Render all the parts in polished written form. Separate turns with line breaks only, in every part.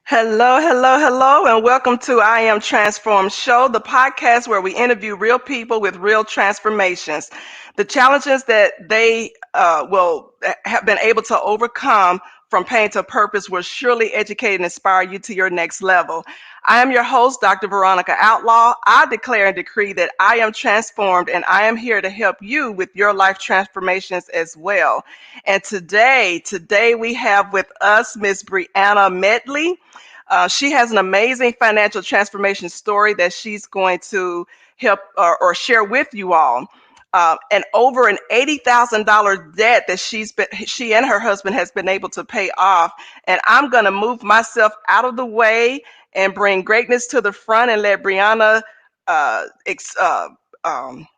Hello, hello, hello, and welcome to I Am Transformed Show, the podcast where we interview real people with real transformations. The challenges that they will have been able to overcome from pain to purpose will surely educate and inspire you to your next level. I am your host, Dr. Veronica Outlaw. I declare and decree that I am transformed, and I am here to help you with your life transformations as well. And today we have with us Miss Briana Medley. She has an amazing financial transformation story that she's going to help or share with you all. And over an $80,000 debt that she and her husband has been able to pay off. And I'm going to move myself out of the way and bring greatness to the front and let Brianna uh, ex, uh, um,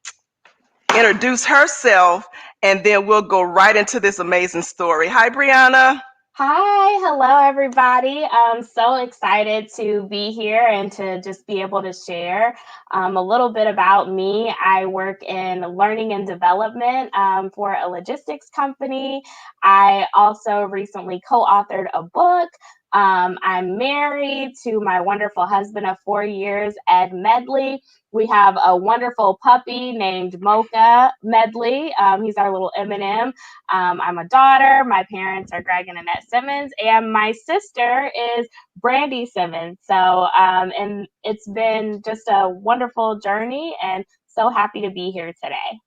introduce herself, and then we'll go right into this amazing story. Hi, Brianna.
Hi, hello everybody. I'm so excited to be here and to just be able to share a little bit about me. I work in learning and development for a logistics company. I also recently co-authored a book. I'm married to my wonderful husband of 4 years, Ed Medley. We have a wonderful puppy named Mocha Medley. He's our little M&M. I'm a daughter. My parents are Greg and Annette Simmons, and my sister is Brandy Simmons. And it's been just a wonderful journey, and so happy to be here today.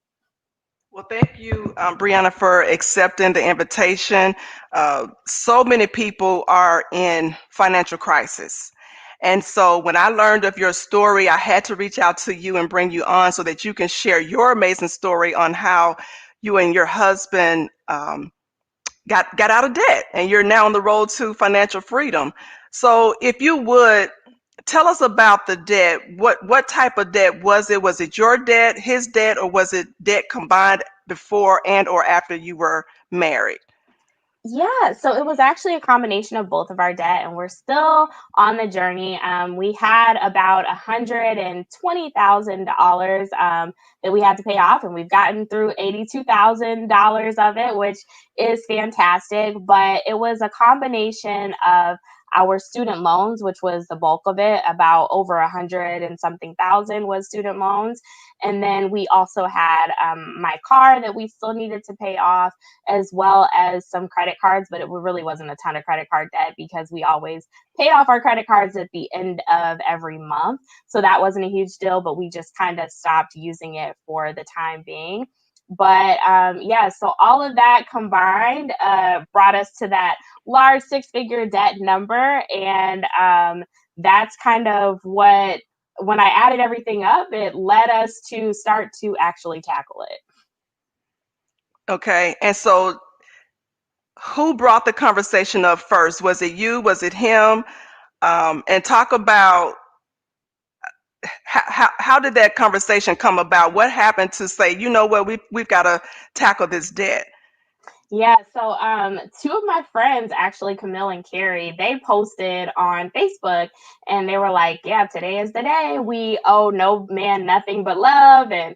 Well, thank you, Brianna, for accepting the invitation. So many people are in financial crisis. And so when I learned of your story, I had to reach out to you and bring you on so that you can share your amazing story on how you and your husband got out of debt and you're now on the road to financial freedom. So if you would tell us about the debt. What type of debt was it? Was it your debt, his debt, or was it debt combined before and or after you were married?
Yeah, so it was actually a combination of both of our debt, and we're still on the journey. We had about $120,000 that we had to pay off, and we've gotten through $82,000 of it, which is fantastic. But it was a combination of our student loans, which was the bulk of it, about over 100 and something thousand was student loans. And then we also had my car that we still needed to pay off, as well as some credit cards, but it really wasn't a ton of credit card debt because we always paid off our credit cards at the end of every month. So that wasn't a huge deal, but we just kind of stopped using it for the time being. But yeah, so all of that combined brought us to that large six-figure debt number. And that's kind of what, when I added everything up, it led us to start to actually tackle it.
Okay. And so who brought the conversation up first? Was it you? Was it him? And talk about how did that conversation come about? What happened to say, you know what, we've got to tackle this debt?
Yeah, so two of my friends, actually, Camille and Carrie, they posted on Facebook and they were like, yeah, today is the day. We owe no man nothing but love. And,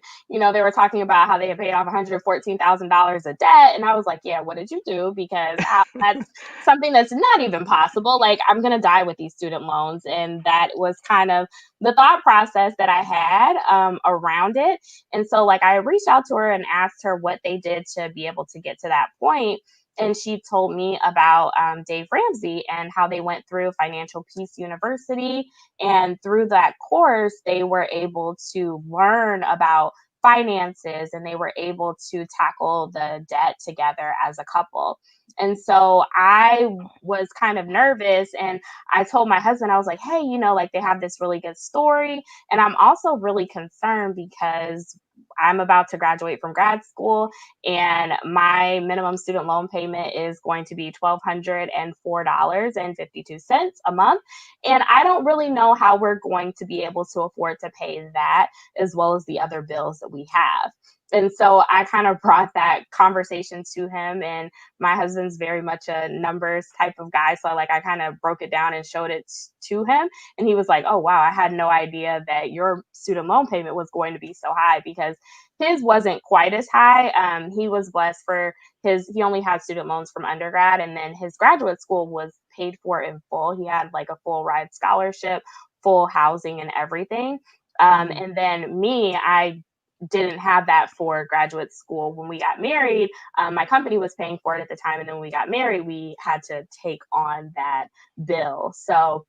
they were talking about how they had paid off $114,000 of debt. And I was like, yeah, what did you do? Because that's something that's not even possible. Like, I'm going to die with these student loans. And that was kind of the thought process that I had around it. And so, like, I reached out to her and asked her what they did to be able to get to that point. And she told me about Dave Ramsey and how they went through Financial Peace University. And through that course, they were able to learn about finances and they were able to tackle the debt together as a couple. And so I was kind of nervous and I told my husband, I was like, hey, like they have this really good story. And I'm also really concerned because I'm about to graduate from grad school and my minimum student loan payment is going to be $1,204.52 a month. And I don't really know how we're going to be able to afford to pay that as well as the other bills that we have. And so I kind of brought that conversation to him, and my husband's very much a numbers type of guy. So like I kind of broke it down and showed it to him. And he was like, oh, wow, I had no idea that your student loan payment was going to be so high, because his wasn't quite as high. He was blessed for he only had student loans from undergrad, and then his graduate school was paid for in full. He had like a full ride scholarship, full housing and everything. And then me, I didn't have that for graduate school. When we got married, my company was paying for it at the time. And then when we got married, we had to take on that bill. So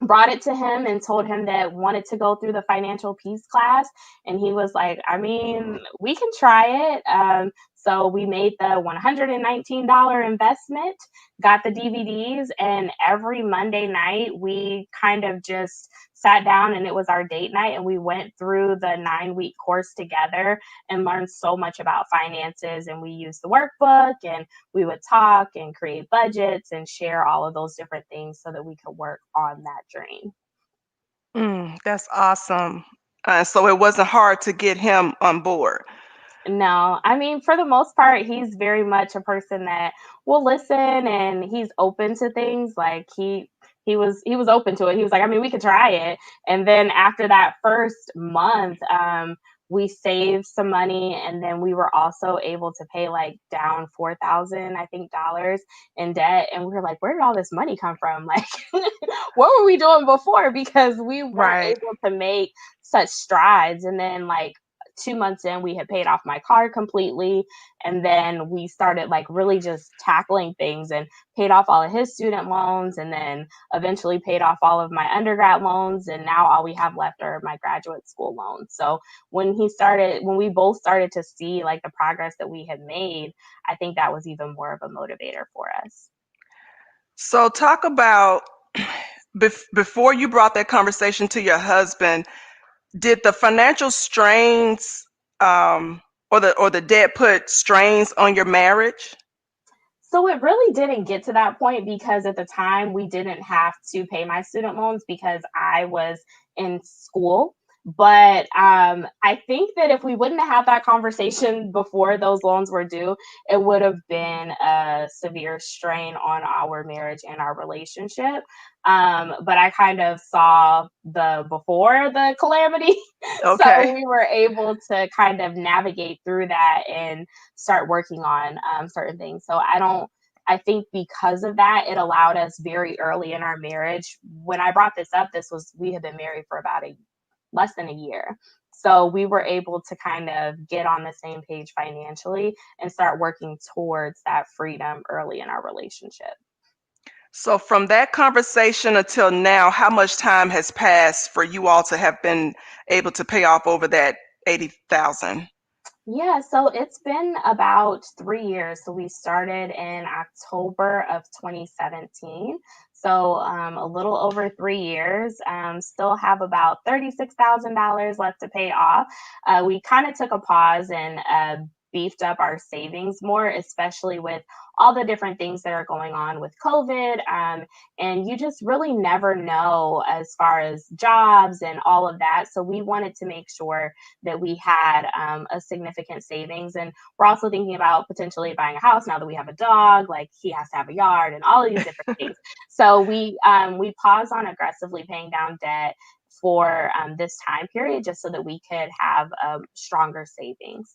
brought it to him and told him that wanted to go through the financial peace class. And he was like, I mean, we can try it. So we made the $119 investment, got the DVDs, and every Monday night we kind of just sat down, and it was our date night, and we went through the 9-week course together and learned so much about finances. And we used the workbook, and we would talk and create budgets and share all of those different things so that we could work on that dream.
That's awesome. So it wasn't hard to get him on board.
No, I mean, for the most part, he's very much a person that will listen, and he's open to things. Like he was open to it. He was like, I mean, we could try it. And then after that first month, we saved some money, and then we were also able to pay like down 4,000, I think, dollars in debt. And we were like, where did all this money come from? Like, what were we doing before? Because we weren't
Right.
able to make such strides. And then like 2 months in, we had paid off my car completely. And then we started like really just tackling things and paid off all of his student loans, and then eventually paid off all of my undergrad loans. And now all we have left are my graduate school loans. So when we both started to see like the progress that we had made, I think that was even more of a motivator for us.
So talk about before you brought that conversation to your husband, did the financial strains or the debt put strains on your marriage?
So it really didn't get to that point, because at the time we didn't have to pay my student loans because I was in school. But I think that if we wouldn't have had that conversation before those loans were due, it would have been a severe strain on our marriage and our relationship. But I kind of saw the before the calamity. So
Okay.
we were able to kind of navigate through that and start working on certain things. So I think because of that, it allowed us very early in our marriage. When I brought this up, we had been married for about less than a year. So we were able to kind of get on the same page financially and start working towards that freedom early in our relationship.
So from that conversation until now, how much time has passed for you all to have been able to pay off over that 80,000?
Yeah, so it's been about 3 years. So we started in October of 2017. So a little over 3 years. Still have about $36,000 left to pay off. We kind of took a pause and beefed up our savings more, especially with all the different things that are going on with COVID. And you just really never know as far as jobs and all of that. So we wanted to make sure that we had a significant savings. And we're also thinking about potentially buying a house now that we have a dog. Like he has to have a yard and all of these different things. So we paused on aggressively paying down debt for this time period, just so that we could have stronger savings.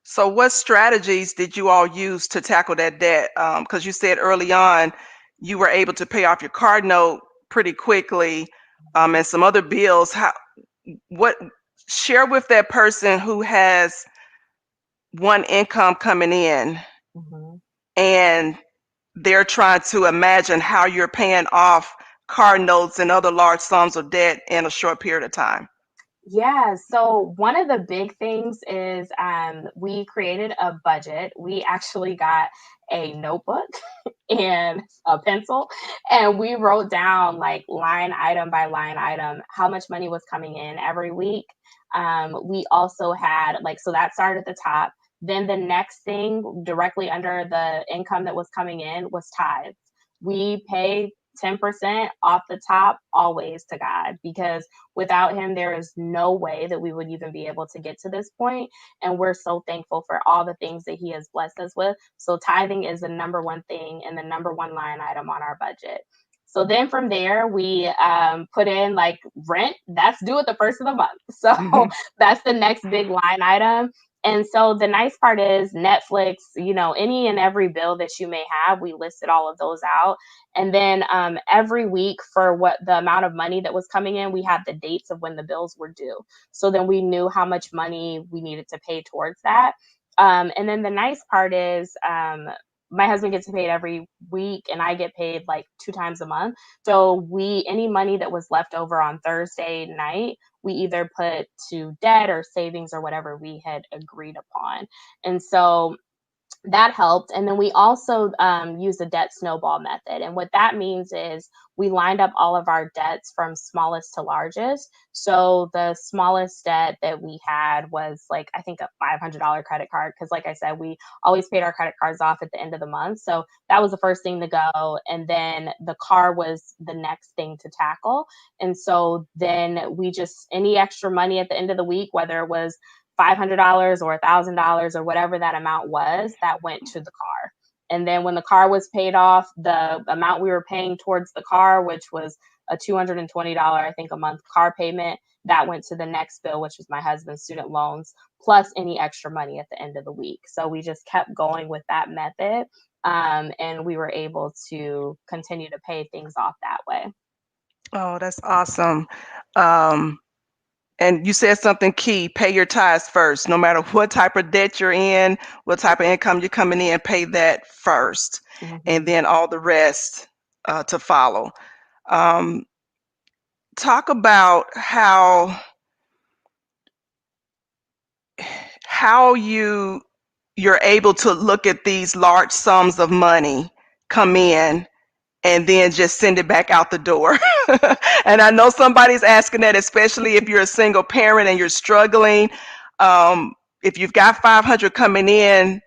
So what strategies did you all use to tackle that debt? Because you said early on you were able to pay off your card note pretty quickly, and some other bills. What share with that person who has one income coming in
Mhm.
and they're trying to imagine how you're paying off car notes and other large sums of debt in a short period of time.
Yeah, so one of the big things is we created a budget. We actually got a notebook and a pencil, and we wrote down like line item by line item how much money was coming in every week. We also had like, so that started at the top. Then the next thing directly under the income that was coming in was tithes. We pay 10% off the top, always to God, because without Him, there is no way that we would even be able to get to this point. And we're so thankful for all the things that He has blessed us with. So, tithing is the number one thing and the number one line item on our budget. So then from there, we put in like rent. That's due at the first of the month. So that's the next big line item. And so the nice part is Netflix, any and every bill that you may have, we listed all of those out. And then every week for what the amount of money that was coming in, we had the dates of when the bills were due. So then we knew how much money we needed to pay towards that. And then the nice part is my husband gets paid every week and I get paid like 2 times a month. So any money that was left over on Thursday night, we either put to debt or savings or whatever we had agreed upon. And so that helped. And then we also used the debt snowball method. And what that means is we lined up all of our debts from smallest to largest. So the smallest debt that we had was like, I think a $500 credit card. Cause like I said, we always paid our credit cards off at the end of the month. So that was the first thing to go. And then the car was the next thing to tackle. And so then we just, any extra money at the end of the week, whether it was $500 or $1,000 or whatever that amount was, that went to the car. And then when the car was paid off, the amount we were paying towards the car, which was a $220, I think, a month car payment, that went to the next bill, which was my husband's student loans, plus any extra money at the end of the week. So we just kept going with that method. And we were able to continue to pay things off that way.
Oh, that's awesome. Um, and you said something key, pay your tithes first. No matter what type of debt you're in, what type of income you're coming in, pay that first, and
Mm-hmm.
then all the rest to follow. Um, talk about how you're able to look at these large sums of money come in and then just send it back out the door. And I know somebody's asking that, especially if you're a single parent and you're struggling. If you've got 500 coming in,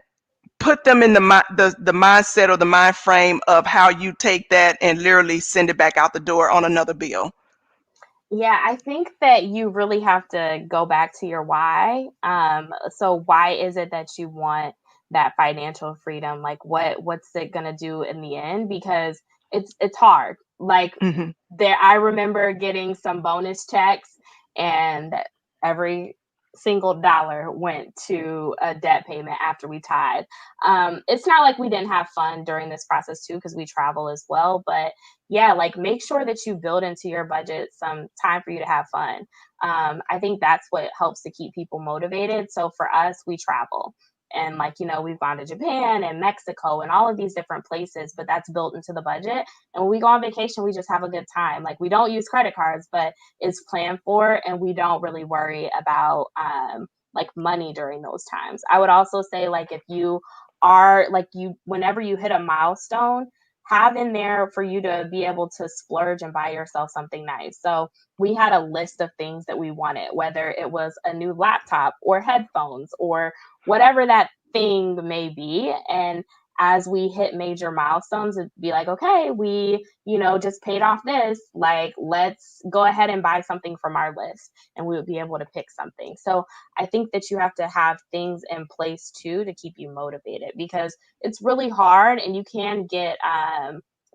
put them in the mindset or the mind frame of how you take that and literally send it back out the door on another bill.
Yeah, I think that you really have to go back to your why. So why is it that you want that financial freedom? Like what's it gonna do in the end? Because it's hard. Like
Hmm.
I remember getting some bonus checks and every single dollar went to a debt payment after we tied. It's not like we didn't have fun during this process too, because we travel as well, but yeah, like make sure that you build into your budget some time for you to have fun. I think that's what helps to keep people motivated. So for us, we travel. And like, we've gone to Japan and Mexico and all of these different places, but that's built into the budget. And when we go on vacation, we just have a good time. Like we don't use credit cards, but it's planned for, and we don't really worry about like money during those times. I would also say like if you are like whenever you hit a milestone, have in there for you to be able to splurge and buy yourself something nice. So we had a list of things that we wanted, whether it was a new laptop or headphones or whatever that thing may be. And as we hit major milestones, it'd be like, okay, we, just paid off this. Like, let's go ahead and buy something from our list. And we would be able to pick something. So I think that you have to have things in place too to keep you motivated, because it's really hard and you can get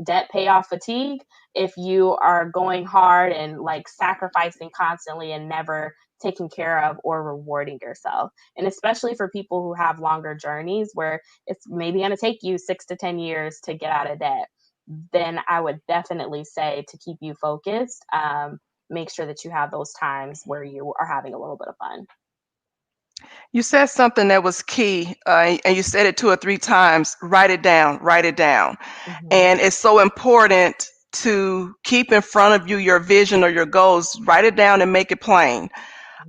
debt payoff fatigue if you are going hard and like sacrificing constantly and never taking care of or rewarding yourself. And especially for people who have longer journeys where it's maybe going to take you 6 to 10 years to get out of debt, then I would definitely say to keep you focused, make sure that you have those times where you are having a little bit of fun.
You said something that was key, and you said it 2 or 3 times. Write it down, write it down.
Hmm.
And it's so important to keep in front of you your vision or your goals. Write it down and make it plain.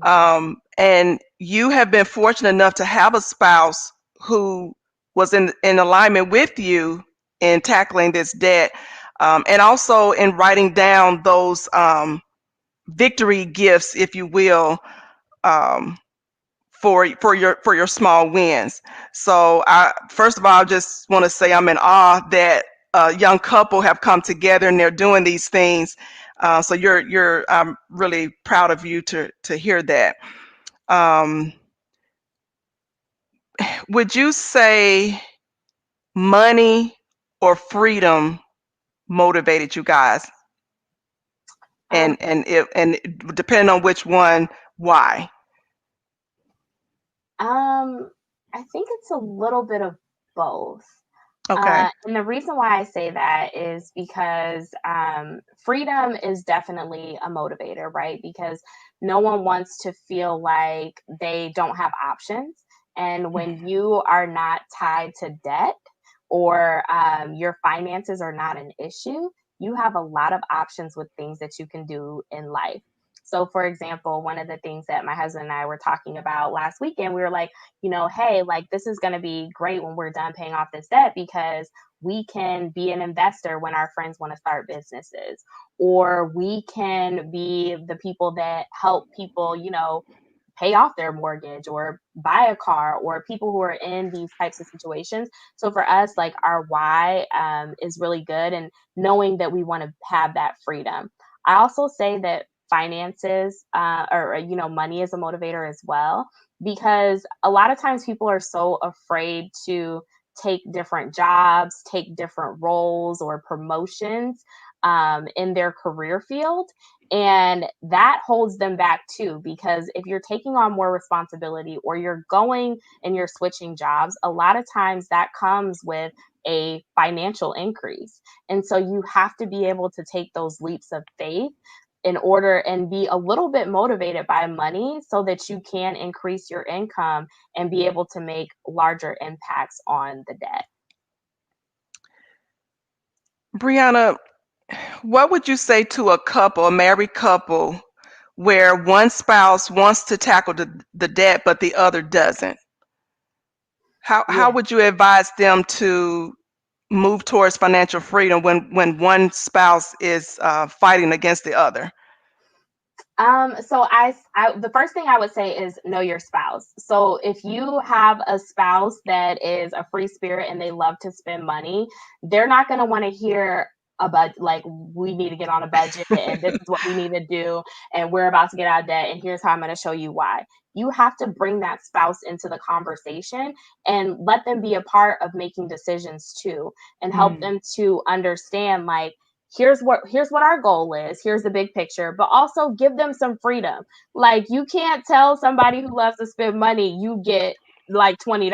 And you have been fortunate enough to have a spouse who was in alignment with you in tackling this debt, and also in writing down those victory gifts, if you will, um, for your small wins. So I first of all, I just want to say I'm in awe that young couple have come together and they're doing these things. So I'm really proud of you to hear that. Um, would you say money or freedom motivated you guys?
Um,
And depending on which one, why?
um, I think it's a little bit of both.
Okay.
And the reason why I say that is because freedom is definitely a motivator, right? Because no one wants to feel like they don't have options. And when you are not tied to debt or your finances are not an issue, you have a lot of options with things that you can do in life. So, for example, one of the things that my husband and I were talking about last weekend, we were like, hey, like this is going to be great when we're done paying off this debt because we can be an investor when our friends want to start businesses, or we can be the people that help people, pay off their mortgage or buy a car, or people who are in these types of situations. So for us, like our why is really good, and knowing that we want to have that freedom. I also say that finances or money is a motivator as well, because a lot of times people are so afraid to take different jobs, take different roles or promotions in their career field. And that holds them back too, because if you're taking on more responsibility or you're going and you're switching jobs, a lot of times that comes with a financial increase. And so you have to be able to take those leaps of faith in order and be a little bit motivated by money so that you can increase your income and be able to make larger impacts on the debt.
Brianna, what would you say to a married couple, where one spouse wants to tackle the debt but the other doesn't? How
Yeah.
would you advise them to move towards financial freedom when one spouse is fighting against the other?
So the first thing I would say is know your spouse. So if you have a spouse that is a free spirit and they love to spend money, they're not going to want to hear about like we need to get on a budget and this is what we need to do and we're about to get out of debt and here's how I'm going to show you why. You have to bring that spouse into the conversation and let them be a part of making decisions too, and help
Mm.
them to understand like here's what our goal is, here's the big picture, but also give them some freedom. Like you can't tell somebody who loves to spend money you get like $20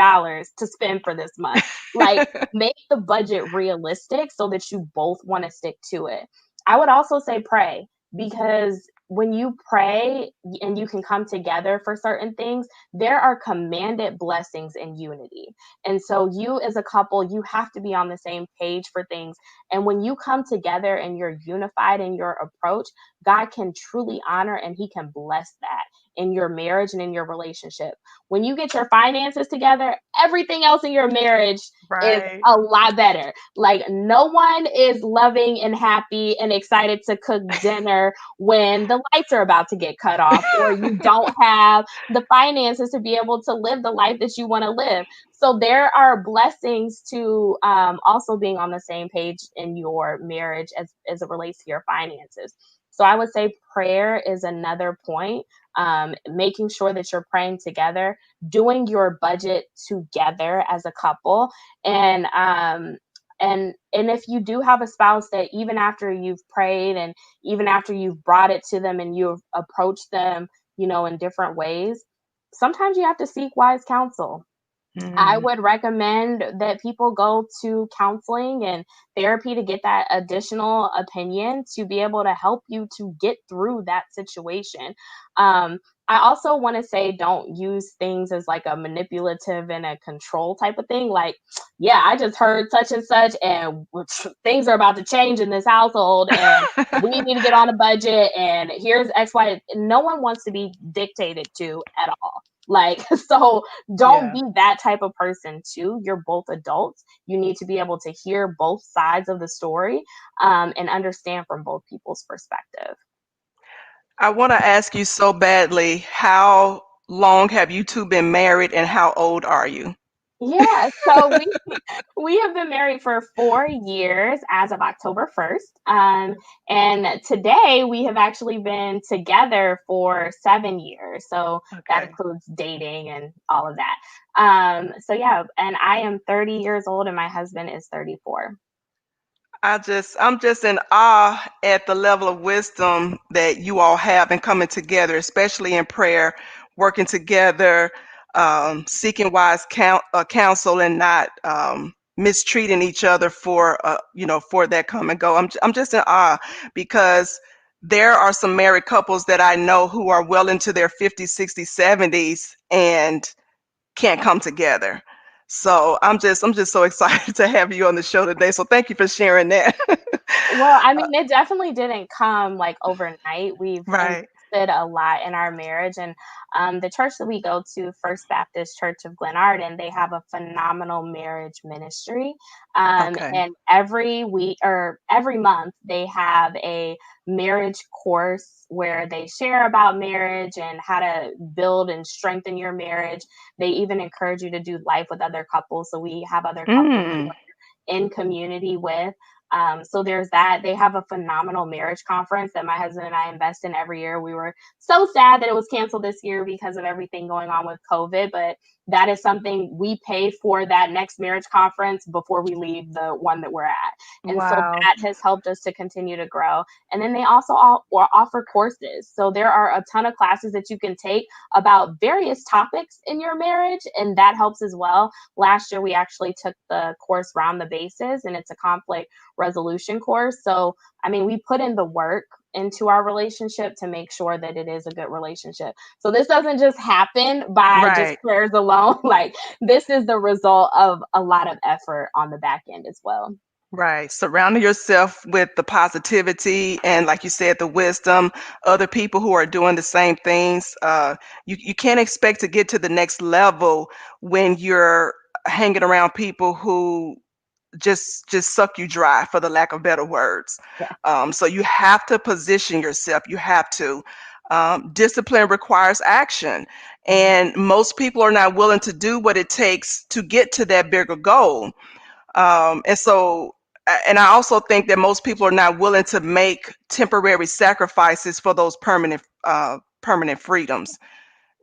to spend for this month. Like make the budget realistic so that you both want to stick to it. I would also say pray, because when you pray and you can come together for certain things, there are commanded blessings in unity. And so you as a couple, you have to be on the same page for things, and when you come together and you're unified in your approach, God can truly honor and He can bless that in your marriage and in your relationship. When you get your finances together, everything else in your marriage is
Right.
a lot better. Like, no one is loving and happy and excited to cook dinner when the lights are about to get cut off, or you don't have the finances to be able to live the life that you want to live. So there are blessings to also being on the same page in your marriage as it relates to your finances. So I would say prayer is another point. Making sure that you're praying together, doing your budget together as a couple, and if you do have a spouse that even after you've prayed and even after you've brought it to them and you've approached them, in different ways, sometimes you have to seek wise counsel. I
Mm.
would recommend that people go to counseling and therapy to get that additional opinion to be able to help you to get through that situation. Um, I also want to say don't use things as like a manipulative and a control type of thing. Like, yeah, I just heard such and such, and things are about to change in this household, and we need to get on a budget, and here's X, Y. No one wants to be dictated to at all. Like, so don't
Yeah.
be that type of person too. You're both adults. You need to be able to hear both sides of the story and understand from both people's perspective.
I want to ask you so badly, how long have you two been married and how old are you?
Yeah, so we have been married for 4 years as of October 1st. And today we have actually been together for 7 years. So that
Okay.
includes dating and all of that. So yeah, and I am 30 years old and my husband is 34.
I'm just in awe at the level of wisdom that you all have in coming together, especially in prayer, working together, seeking wise counsel, and not mistreating each other for for that come and go. I'm just in awe because there are some married couples that I know who are well into their 50s, 60s, 70s, and can't come together. So I'm just so excited to have you on the show today. So thank you for sharing that.
Well, I mean, it definitely didn't come like overnight. We've
Right.
invested a lot in our marriage, and the church that we go to, First Baptist Church of Glenarden, they have a phenomenal marriage ministry.
Okay.
And every week or every month, they have a marriage course where they share about marriage and how to build and strengthen your marriage. They even encourage you to do life with other couples. So we have other couples
Mm.
in community with. So there's that. They have a phenomenal marriage conference that my husband and I invest in every year. We were so sad that it was canceled this year because of everything going on with COVID, but that is something we pay for, that next marriage conference, before we leave the one that we're at. And so
Wow.
that has helped us to continue to grow. And then they also offer courses. So there are a ton of classes that you can take about various topics in your marriage, and that helps as well. Last year, we actually took the course Round the Bases, and it's a conflict resolution course. So, I mean, we put in the work into our relationship to make sure that it is a good relationship. So this doesn't just happen by just
Right.
prayers alone. Like, this is the result of a lot of effort on the back end as well.
Right. Surrounding yourself with the positivity and, like you said, the wisdom, other people who are doing the same things. You can't expect to get to the next level when you're hanging around people who just suck you dry, for the lack of better words.
Yeah.
So you have to position yourself. You have to. Discipline requires action,
Mhm.
and most people are not willing to do what it takes to get to that bigger goal. And I also think that most people are not willing to make temporary sacrifices for those permanent freedoms.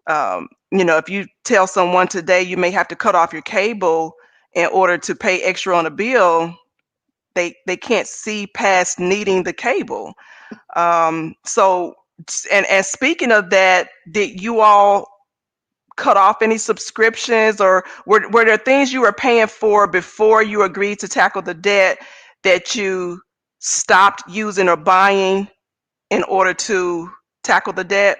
If you tell someone today you may have to cut off your cable in order to pay extra on a bill, they can't see past needing the cable. So, and speaking of that, did you all cut off any subscriptions, or were there things you were paying for before you agreed to tackle the debt that you stopped using or buying in order to tackle the debt?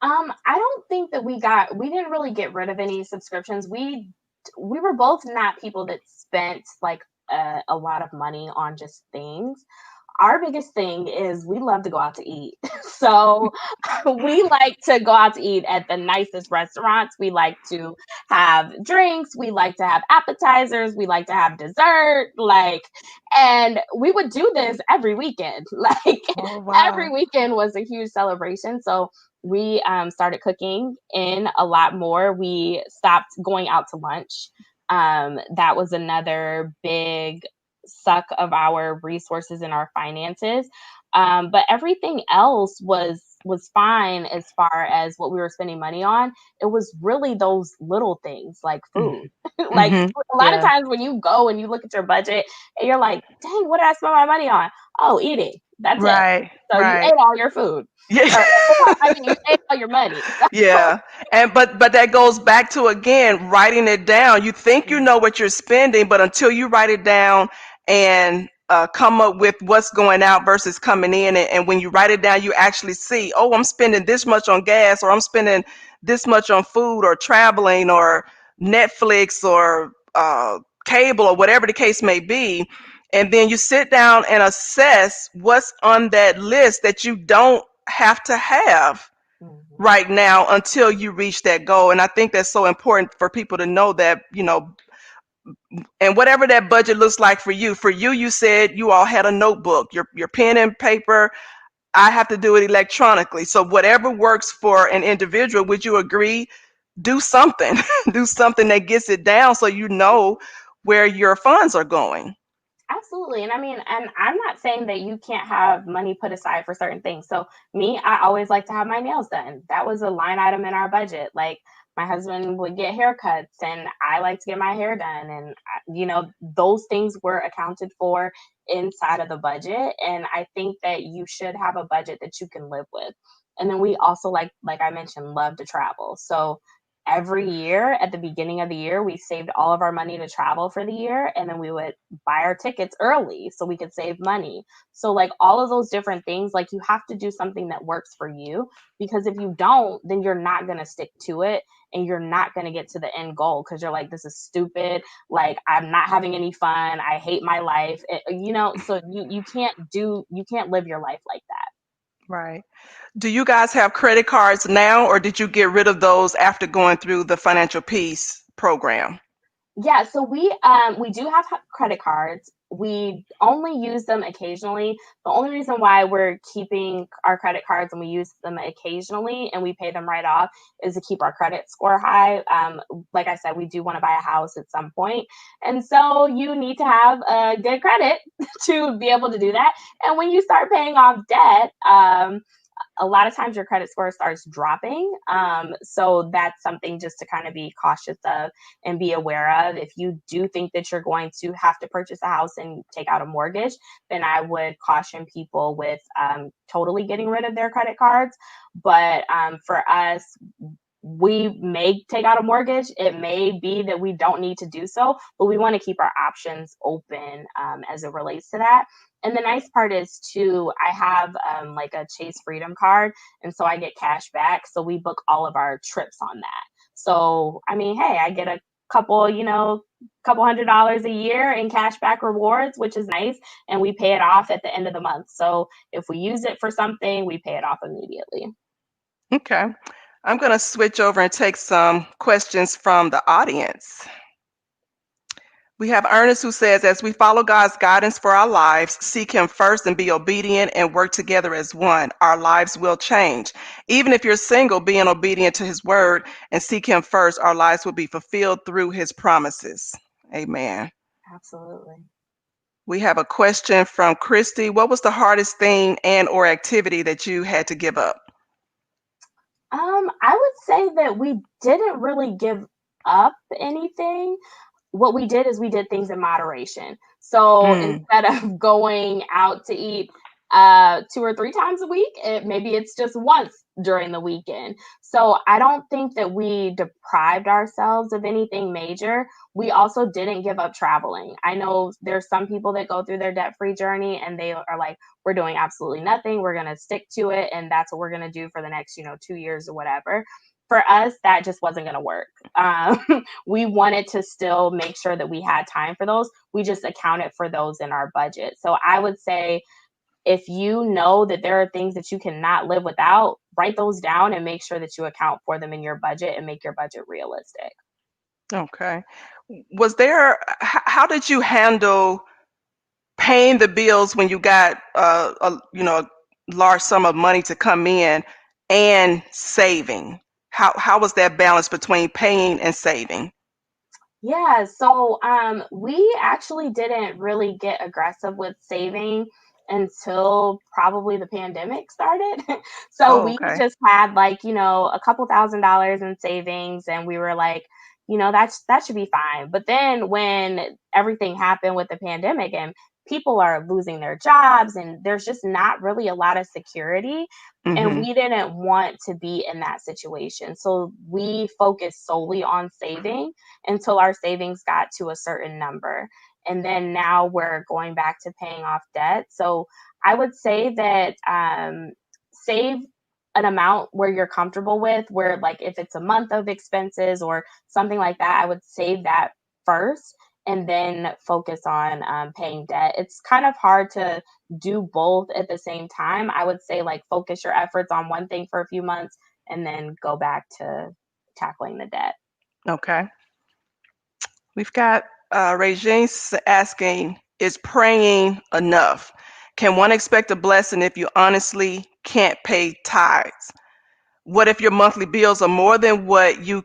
I don't think that we didn't really get rid of any subscriptions. We were both not people that spent like a lot of money on just things. Our biggest thing is we love to go out to eat. So we like to go out to eat at the nicest restaurants. We like to have drinks. We like to have appetizers. We like to have dessert. And we would do this every weekend. Like,
Oh,
every
wow.
weekend was a huge celebration. So we started cooking in a lot more. We stopped going out to lunch. That was another big suck of our resources and our finances. But everything else was fine as far as what we were spending money on. It was really those little things like food. Like,
Mm-hmm.
a lot of
Yeah.
times when you go and you look at your budget and you're like, dang, what did I spend my money on? Oh, eating. That's it.
Right.
So you
Right.
ate all your food.
Yeah.
Or, I mean, you ate all your money.
Yeah. And but that goes back to, again, writing it down. You think you know what you're spending, but until you write it down and come up with what's going out versus coming in, and when you write it down, you actually see, oh, I'm spending this much on gas, or I'm spending this much on food, or traveling, or Netflix, or cable, or whatever the case may be. And then you sit down and assess what's on that list that you don't have to have
Mhm.
right now until you reach that goal. And I think that's so important for people to know that, and whatever that budget looks like for you. For you, you said you all had a notebook, your pen and paper. I have to do it electronically. So whatever works for an individual, would you agree do something, do something that gets it down so you know where your funds are going.
Absolutely. And I mean, and I'm not saying that you can't have money put aside for certain things. So, me, I always like to have my nails done. That was a line item in our budget. Like, my husband would get haircuts, and I like to get my hair done. And, those things were accounted for inside of the budget. And I think that you should have a budget that you can live with. And then we also, like I mentioned, love to travel. So, every year at the beginning of the year, we saved all of our money to travel for the year, and then we would buy our tickets early so we could save money. So, like, all of those different things, like, you have to do something that works for you, because if you don't, then you're not going to stick to it, and you're not going to get to the end goal, because you're like, this is stupid, like, I'm not having any fun, I hate my life. So you can't live your life like that.
Right. Do you guys have credit cards now, or did you get rid of those after going through the financial peace program?
Yeah, so we do have credit cards. We only use them occasionally. The only reason why we're keeping our credit cards and we use them occasionally and we pay them right off is to keep our credit score high. Like I said, we do want to buy a house at some point, and so you need to have a good credit to be able to do that. And when you start paying off debt, a lot of times your credit score starts dropping. So that's something just to kind of be cautious of and be aware of. If you do think that you're going to have to purchase a house and take out a mortgage, then I would caution people with totally getting rid of their credit cards. But for us, we may take out a mortgage. It may be that we don't need to do so, but we want to keep our options open as it relates to that. And the nice part is too, I have like a Chase Freedom card, and so I get cash back. So we book all of our trips on that. So I mean, hey, I get a couple, couple $100 a year in cash back rewards, which is nice, and we pay it off at the end of the month. So if we use it for something, we pay it off immediately.
Okay. I'm going to switch over and take some questions from the audience. We have Ernest who says, as we follow God's guidance for our lives, seek Him first and be obedient and work together as one, our lives will change. Even if you're single, being obedient to His word and seek Him first, our lives will be fulfilled through His promises. Amen.
Absolutely.
We have a question from Christy. What was the hardest thing and or activity that you had to give up?
I would say that we didn't really give up anything. What we did is we did things in moderation. So
Mm,
instead of going out to eat 2 or 3 times a week, maybe it's just once during the weekend. So I don't think that we deprived ourselves of anything major. We also didn't give up traveling. I know there's some people that go through their debt free journey and they are like, we're doing absolutely nothing. We're going to stick to it. And that's what we're going to do for the next, 2 years or whatever. For us, that just wasn't going to work. Um, we wanted to still make sure that we had time for those. We just accounted for those in our budget. So I would say if you know that there are things that you cannot live without, write those down and make sure that you account for them in your budget and make your budget realistic.
okay. Was there, how did you handle paying the bills when you got a large sum of money to come in and saving? How was that balance between paying and saving?
Yeah, so we actually didn't really get aggressive with saving until probably the pandemic started. So
Oh,
we
okay.
just had like, a couple $1,000s in savings, and we were like, that should be fine. But then when everything happened with the pandemic and people are losing their jobs and there's just not really a lot of security, and
Mm-hmm.
we didn't want to be in that situation. So we focused solely on saving until our savings got to a certain number. And then now we're going back to paying off debt. So I would say that save an amount where you're comfortable with, where, like, if it's a month of expenses or something like that, I would save that first and then focus on paying debt. It's kind of hard to do both at the same time. I would say, like, focus your efforts on one thing for a few months and then go back to tackling the debt.
Okay. We've got Regine asking, is praying enough? Can one expect a blessing if you honestly can't pay tithes? What if your monthly bills are more than what you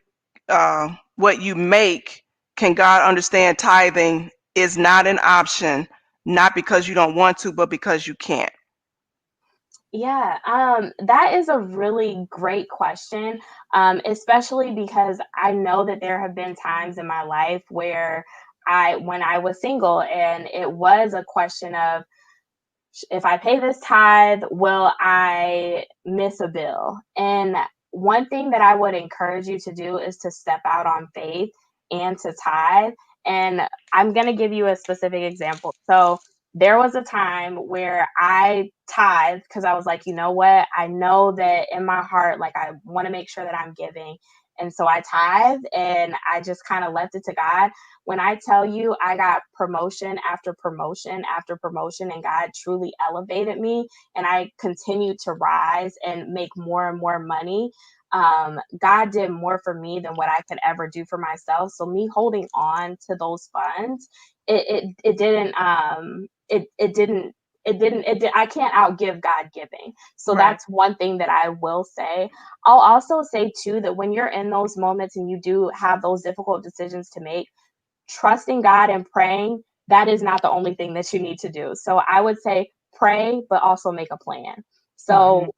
what you make, can God understand tithing is not an option, not because you don't want to, but because you can't?
Yeah, that is a really great question, especially because I know that there have been times in my life where when I was single, and it was a question of, if I pay this tithe, will I miss a bill? And one thing that I would encourage you to do is to step out on faith and to tithe. And I'm going to give you a specific example. So there was a time where I tithed because I was like, you know what? I know that in my heart, like, I want to make sure that I'm giving. And so I tithed and I just kind of left it to God. When I tell you, I got promotion after promotion after promotion, and God truly elevated me, and I continued to rise and make more and more money. God did more for me than what I could ever do for myself. So me holding on to those funds, it didn't I can't outgive God giving. So
Right.
that's one thing that I will say. I'll also say too that when you're in those moments and you do have those difficult decisions to make, trusting God and praying, that is not the only thing that you need to do. So I would say pray, but also make a plan.
Hmm.
So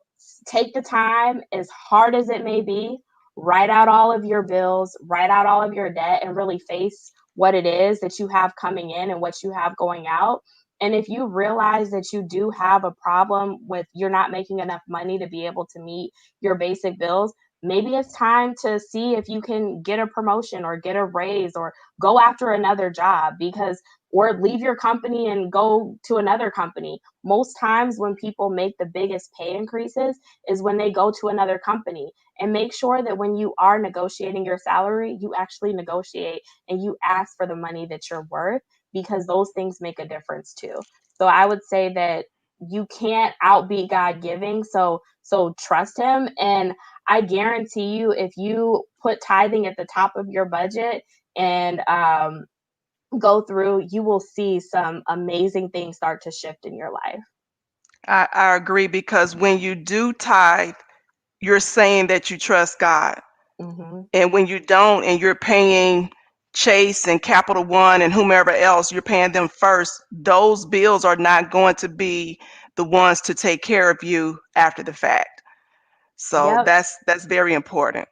take the time, as hard as it may be, write out all of your bills, write out all of your debt, and really face what it is that you have coming in and what you have going out. And if you realize that you do have a problem with you're not making enough money to be able to meet your basic bills, maybe it's time to see if you can get a promotion or get a raise or go after another job, because or leave your company and go to another company. Most times when people make the biggest pay increases is when they go to another company. And make sure that when you are negotiating your salary, you actually negotiate and you ask for the money that you're worth, because those things make a difference too. So I would say that you can't outbeat God giving. So trust him. And I guarantee you, if you put tithing at the top of your budget and go through, you will see some amazing things start to shift in your life.
I agree, because when you do tithe, you're saying that you trust God.
Hmm.
And when you don't, and you're paying Chase and Capital One and whomever else, you're paying them first, those bills are not going to be the ones to take care of you after the fact. So
Yep.
that's very important.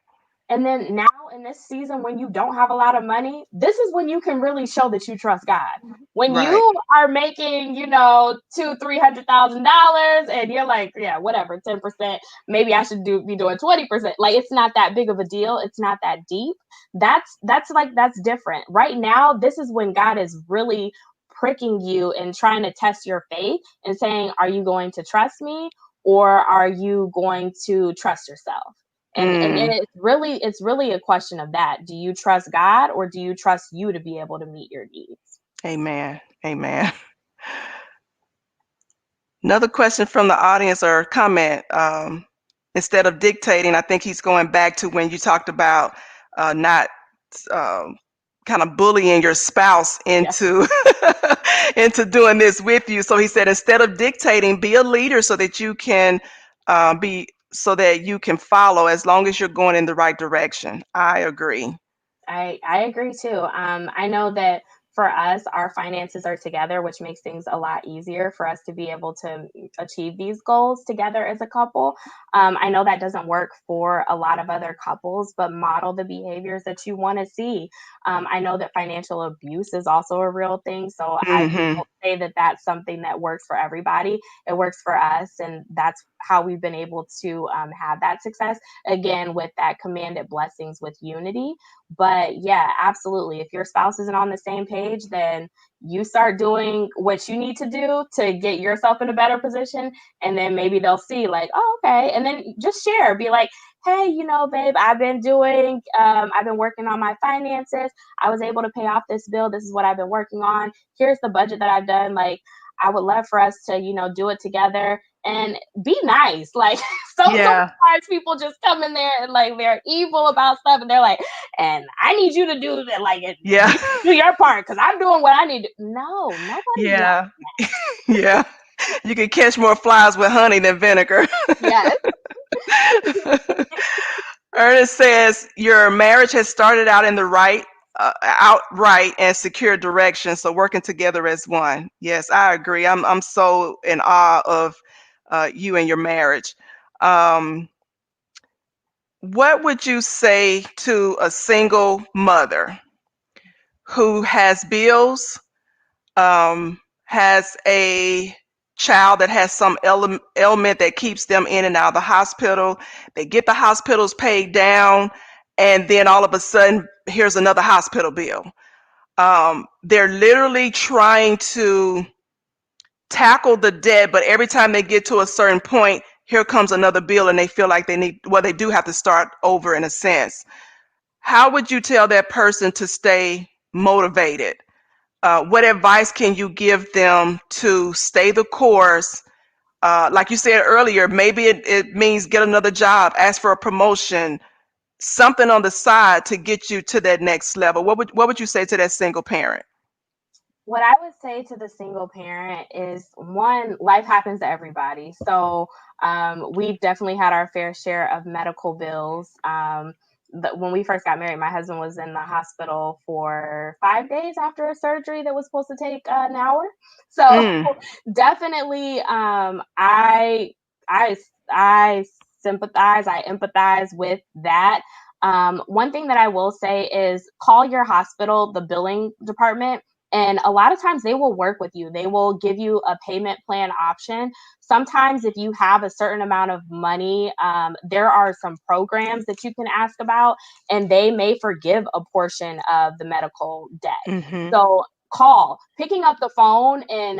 And then now in this season, when you don't have a lot of money, this is when you can really show that you trust God. When
Right.
you are making, $200,000-$300,000, and you're like, yeah, whatever, 10%. Maybe I should be doing 20%. Like, it's not that big of a deal. It's not that deep. That's different. Right now, this is when God is really pricking you and trying to test your faith and saying, are you going to trust me, or are you going to trust yourself? And
Mm,
it's really a question of that. Do you trust God, or do you trust you to be able to meet your needs?
amen. Amen. Another question from the audience or comment. Instead of dictating, I think he's going back to when you talked about not um, kind of bullying your spouse
Yes.
into into doing this with you. So he said, instead of dictating, be a leader so that you can be so that you can follow, as long as you're going in the right direction. I agree.
I agree too. I know that for us, our finances are together, which makes things a lot easier for us to be able to achieve these goals together as a couple. I know that doesn't work for a lot of other couples, but model the behaviors that you want to see. I know that financial abuse is also a real thing, so I
Hmm.
won't say that that's something that works for everybody. It works for us, and that's how we've been able to have that success. Again, with that commanded blessings with unity. But yeah, absolutely. If your spouse isn't on the same page, then you start doing what you need to do to get yourself in a better position. And then maybe they'll see, like, oh, okay. And then just share, be like, hey, babe, I've been working on my finances. I was able to pay off this bill. This is what I've been working on. Here's the budget that I've done. Like, I would love for us to, do it together and be nice. Like,
Yeah.
sometimes people just come in there and like they're evil about stuff, and they're like, and I need you to do that, like,
Yeah.
do your part because I'm doing what I need to. No, nobody does.
Yeah. Yeah. You can catch more flies with honey than vinegar.
Yes.
Ernest says your marriage has started out in the outright and secure direction. So working together as one. Yes, I agree. I'm so in awe of you and your marriage. Um, what would you say to a single mother who has bills, has a child that has some ailment that keeps them in and out of the hospital? They get the hospitals paid down, and then all of a sudden, here's another hospital bill. They're literally trying to tackle the debt, but every time they get to a certain point, here comes another bill, and they feel like they do have to start over in a sense. How would you tell that person to stay motivated? What advice can you give them to stay the course? Like you said earlier, maybe it means get another job, ask for a promotion, something on the side to get you to that next level. What would you say to that single parent?
What I would say to the single parent is, one, life happens to everybody. So we've definitely had our fair share of medical bills. When we first got married, my husband was in the hospital for 5 days after a surgery that was supposed to take an hour. So
Mm,
definitely, I I sympathize, I empathize with that. One thing that I will say is call your hospital, the billing department, and a lot of times they will work with you. They will give you a payment plan option. Sometimes, if you have a certain amount of money, there are some programs that you can ask about, and they may forgive a portion of the medical debt.
mm-hmm.
So, picking up the phone and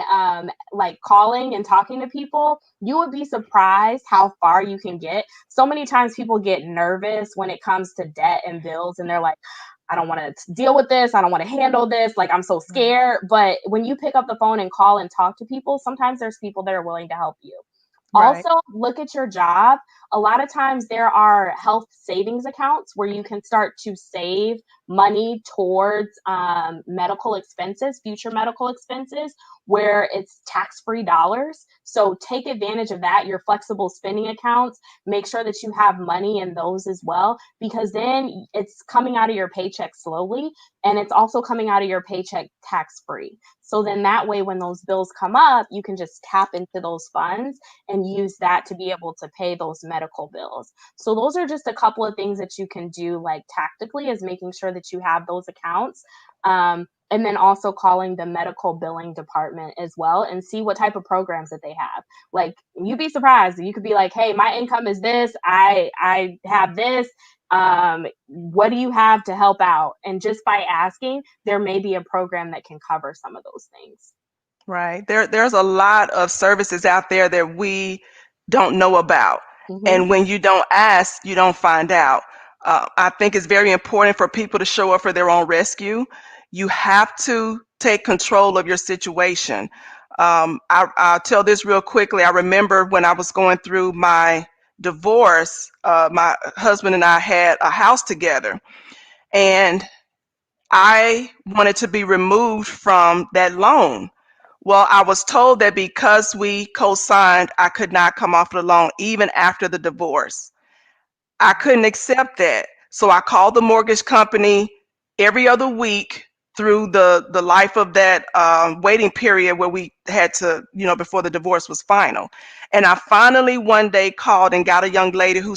like calling and talking to people, you would be surprised how far you can get. So many times people get nervous when it comes to debt and bills, and they're like, I don't want to deal with this. I don't want to handle this. Like, I'm so scared. But when you pick up the phone and call and talk to people, sometimes there's people that are willing to help you.
Right.
Also, look at your job. A lot of times there are health savings accounts where you can start to save money towards medical expenses, future medical expenses, where it's tax free dollars. So take advantage of that, your flexible spending accounts. Make sure that you have money in those as well, because then it's coming out of your paycheck slowly, and it's also coming out of your paycheck tax free. So then that way, when those bills come up, you can just tap into those funds and use that to be able to pay those medical bills. So those are just a couple of things that you can do, like tactically, is making sure that you have those accounts. And then also calling the medical billing department as well and see what type of programs that they have. Like, you'd be surprised. You could be like, hey, my income is this. I have this. What do you have to help out? And just by asking, there may be a program that can cover some of those things.
Right. There's a lot of services out there that we don't know about.
Hmm.
And when you don't ask, you don't find out. I think it's very important for people to show up for their own rescue. You have to take control of your situation. I'll tell this real quickly. I remember when I was going through my divorce, my husband and I had a house together, and I wanted to be removed from that loan. Well, I was told that because we co-signed, I could not come off the loan even after the divorce. I couldn't accept that. So I called the mortgage company every other week through the life of that waiting period where we had to, before the divorce was final. And I finally one day called and got a young lady who,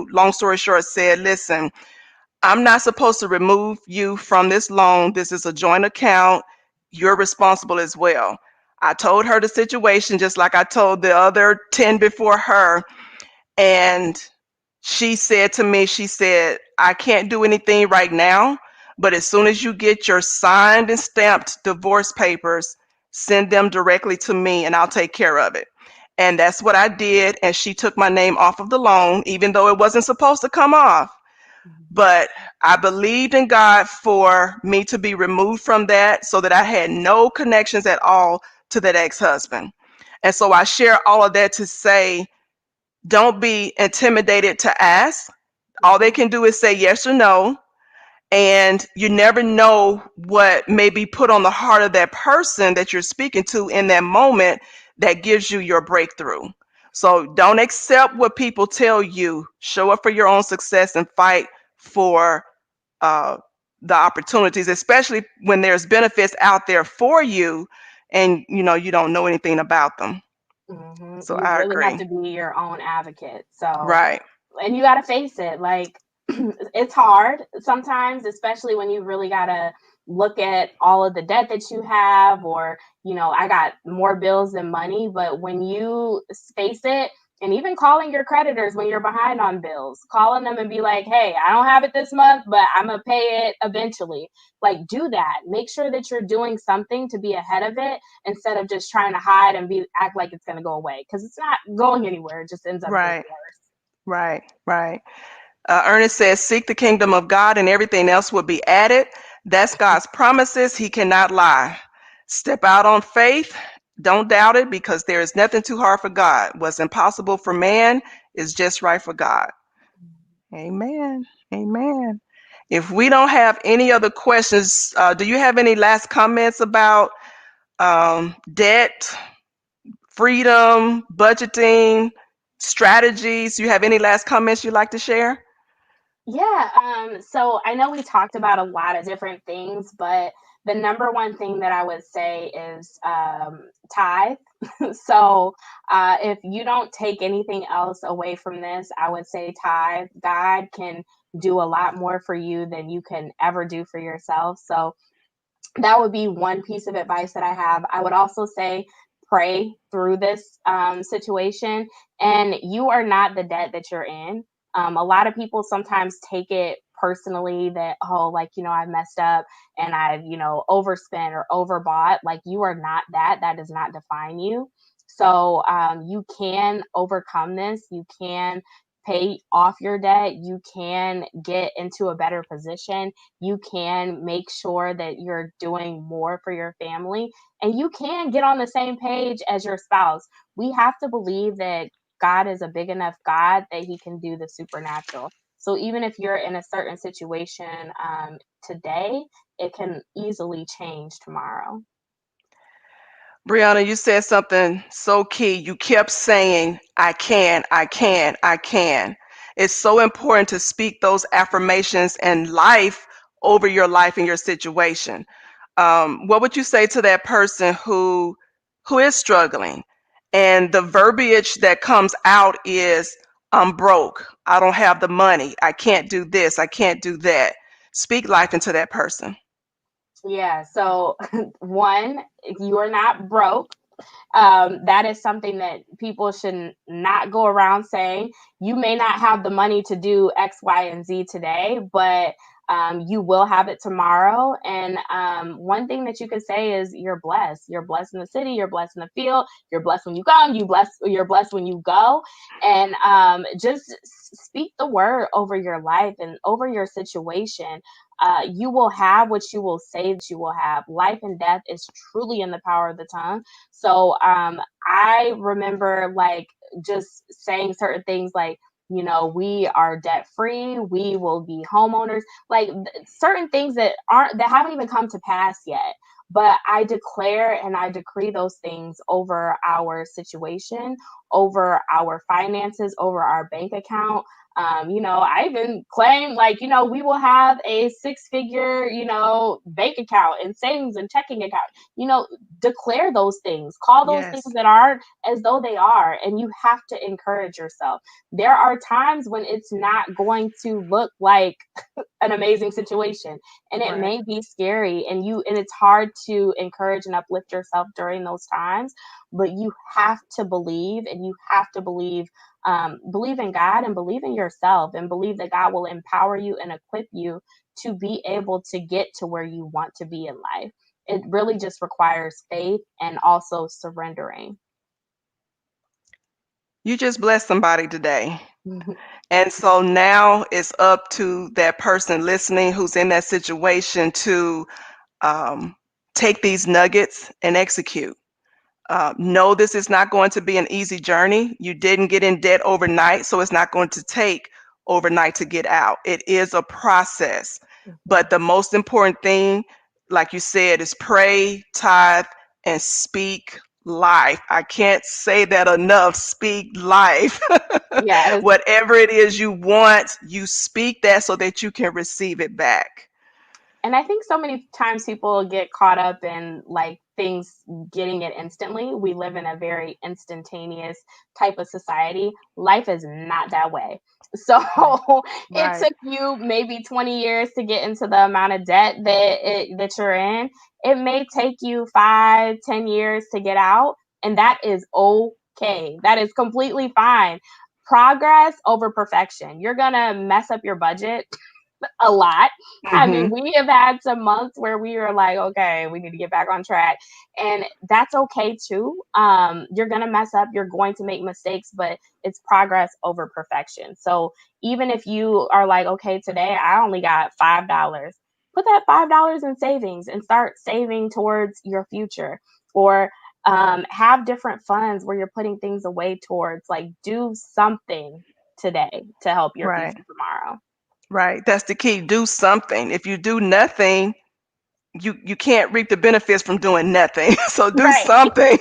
long story short, said, listen, I'm not supposed to remove you from this loan. This is a joint account. You're responsible as well. I told her the situation just like I told the other 10 before her. And she said to me, she said, I can't do anything right now, but as soon as you get your signed and stamped divorce papers, send them directly to me and I'll take care of it. And that's what I did. And she took my name off of the loan, even though it wasn't supposed to come off. But I believed in God for me to be removed from that so that I had no connections at all to that ex-husband. And so I share all of that to say, don't be intimidated to ask. All they can do is say yes or no. And you never know what may be put on the heart of that person that you're speaking to in that moment that gives you your breakthrough. So don't accept what people tell you. Show up for your own success and fight for uh, the opportunities, especially when there's benefits out there for you and you don't know anything about them. So
You
I
really have
agree.
to be your own advocate. So,
Right.
and you got to face it. Like, it's hard sometimes, especially when you really got to look at all of the debt that you have, or, I got more bills than money. But when you face it, and even calling your creditors when you're behind on bills, calling them and be like, hey, I don't have it this month, but I'm going to pay it eventually. Like, do that. Make sure that you're doing something to be ahead of it instead of just trying to hide and act like it's going to go away, because it's not going anywhere. It just ends up getting
Right.
worse.
Right. Right. Ernest says, seek the kingdom of God and everything else will be added. That's God's promises. He cannot lie. Step out on faith. Don't doubt it, because there is nothing too hard for God. What's impossible for man is just right for God. Amen. Amen. If we don't have any other questions, do you have any last comments about debt, freedom, budgeting, strategies? Do you have any last comments you'd like to share?
Yeah, so I know we talked about a lot of different things, but the number one thing that I would say is tithe. So if you don't take anything else away from this, I would say tithe. God can do a lot more for you than you can ever do for yourself. So that would be one piece of advice that I have. I would also say pray through this situation, and you are not the debt that you're in. A lot of people sometimes take it personally that, oh, like, I messed up and I've, overspent or overbought. Like, you are not that. That does not define you. So you can overcome this. You can pay off your debt. You can get into a better position. You can make sure that you're doing more for your family, and you can get on the same page as your spouse. We have to believe that God is a big enough God that he can do the supernatural. So even if you're in a certain situation today, it can easily change tomorrow.
Brianna, you said something so key. You kept saying, I can, I can, I can. It's so important to speak those affirmations and life over your life and your situation. What would you say to that person who is struggling and the verbiage that comes out is, I'm broke, I don't have the money, I can't do this, I can't do that? Speak life into that person.
Yeah. So, one, you are not broke. That is something that people should not go around saying. You may not have the money to do X, Y, and Z today, but you will have it tomorrow. And one thing that you could say is you're blessed. You're blessed in the city. You're blessed in the field. You're blessed when you come. You're blessed when you go. And just speak the word over your life and over your situation. You will have what you will say that you will have. Life and death is truly in the power of the tongue. So I remember like just saying certain things like, we are debt free, we will be homeowners, like certain things that haven't even come to pass yet. But I declare and I decree those things over our situation, over our finances, over our bank account. I even claim like, we will have a six-figure, bank account and savings and checking account. Declare those things, call those things
Yes.
that are as though they are, and you have to encourage yourself. There are times when it's not going to look like an amazing situation, and it
Right.
may be scary, and it's hard to encourage and uplift yourself during those times, but you have to believe, and you have to believe in God and believe in yourself, and believe that God will empower you and equip you to be able to get to where you want to be in life. It really just requires faith and also surrendering.
You just blessed somebody today. And so now it's up to that person listening who's in that situation to um, take these nuggets and execute. No, this is not going to be an easy journey. You didn't get in debt overnight, so it's not going to take overnight to get out. It is a process. But the most important thing, like you said, is pray, tithe, and speak life. I can't say that enough. Speak life.
Yes.
Whatever it is you want, you speak that so that you can receive it back.
And I think so many times people get caught up in like things getting it instantly. We live in a very instantaneous type of society. Life is not that way. So
Right.
it
Right.
took you maybe 20 years to get into the amount of debt that you're in. It may take you 5, 10 years to get out, and that is okay. That is completely fine. Progress over perfection. You're gonna mess up your budget a lot. I mean,
Hmm.
we have had some months where we were like, okay, we need to get back on track. And that's okay too. You're going to mess up, you're going to make mistakes, but it's progress over perfection. So even if you are like, okay, today I only got $5, put that $5 in savings and start saving towards your future. Or have different funds where you're putting things away towards, like, do something today to help your
Right.
future tomorrow.
Right. That's the key. Do something. If you do nothing, you can't reap the benefits from doing nothing. So do
Right.
something.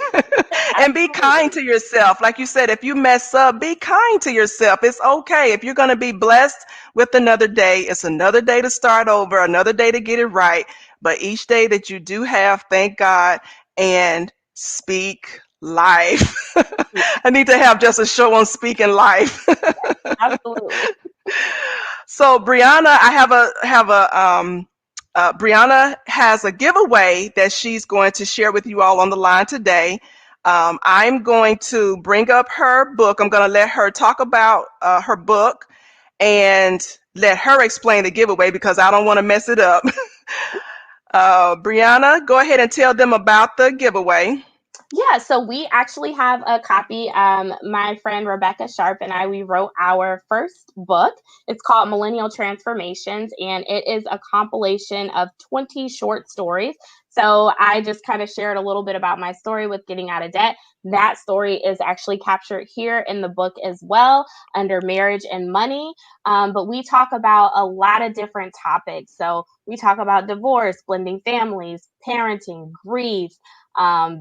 And be kind
Absolutely.
to yourself. Like you said, if you mess up, be kind to yourself. It's okay. If you're going to be blessed with another day, it's another day to start over, another day to get it right. But each day that you do have, thank God and speak life.
Yeah,
I need to have just a show on speaking life.
absolutely.
So Brianna, I Brianna has a giveaway that she's going to share with you all on the line today. I'm going to bring up her book. I'm going to let her talk about her book and let her explain the giveaway because I don't want to mess it up. Brianna, go ahead and tell them about the giveaway.
Yeah, so we actually have a copy. My friend Rebecca Sharp and I, we wrote our first book. It's called Millennial Transformations, and it is a compilation of 20 short stories. So I just kind of shared a little bit about my story with getting out of debt. That story is actually captured here in the book as well under marriage and money. But we talk about a lot of different topics. So we talk about divorce, blending families, parenting, grief,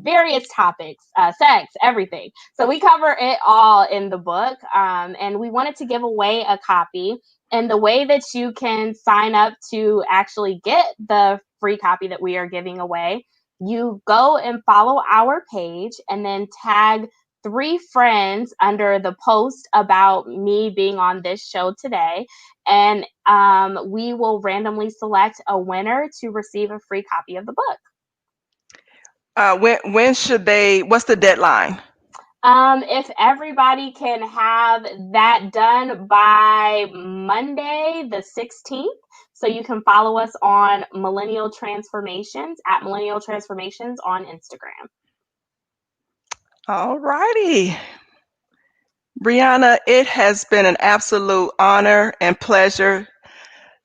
various topics, sex, everything. So we cover it all in the book. And we wanted to give away a copy. And the way that you can sign up to actually get the free copy that we are giving away, you go and follow our page and then tag 3 friends under the post about me being on this show today. And we will randomly select a winner to receive a free copy of the book.
When should they? What's the deadline?
If everybody can have that done by Monday, the 16th, so you can follow us on Millennial Transformations at Millennial Transformations on Instagram.
All righty. Brianna, it has been an absolute honor and pleasure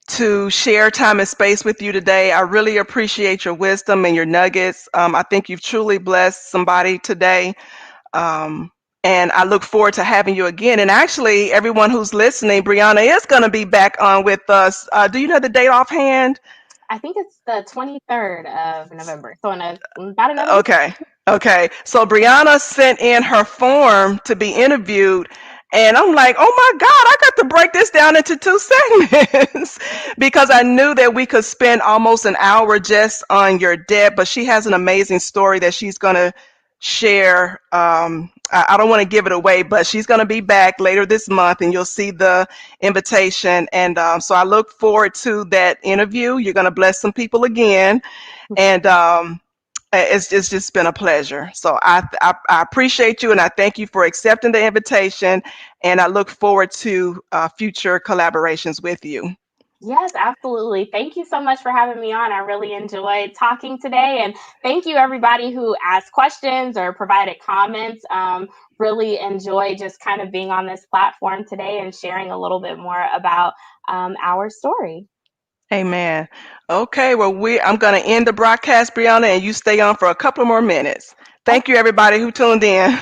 to share time and space with you today. I really appreciate your wisdom and your nuggets. I think you've truly blessed somebody today. Um, and I look forward to having you again. And actually, everyone who's listening, Brianna is going to be back on with us. Do you know the date offhand?
I think it's the 23rd of November, so in about another week.
Okay. Okay. So Brianna sent in her form to be interviewed. And I'm like, oh my God, I got to break this down into 2 segments because I knew that we could spend almost an hour just on your debt. But she has an amazing story that she's going to share. I don't want to give it away, but she's going to be back later this month and you'll see the invitation. And so I look forward to that interview. You're going to bless some people again. And it's just been a pleasure. So I appreciate you and I thank you for accepting the invitation. And I look forward to future collaborations with you.
Yes, absolutely. Thank you so much for having me on. I really enjoyed talking today. And thank you, everybody who asked questions or provided comments. Really enjoy just kind of being on this platform today and sharing a little bit more about our story.
Amen. Okay, well I'm going to end the broadcast, Brianna, and you stay on for a couple more minutes.
Okay.
Thank you, everybody who tuned in.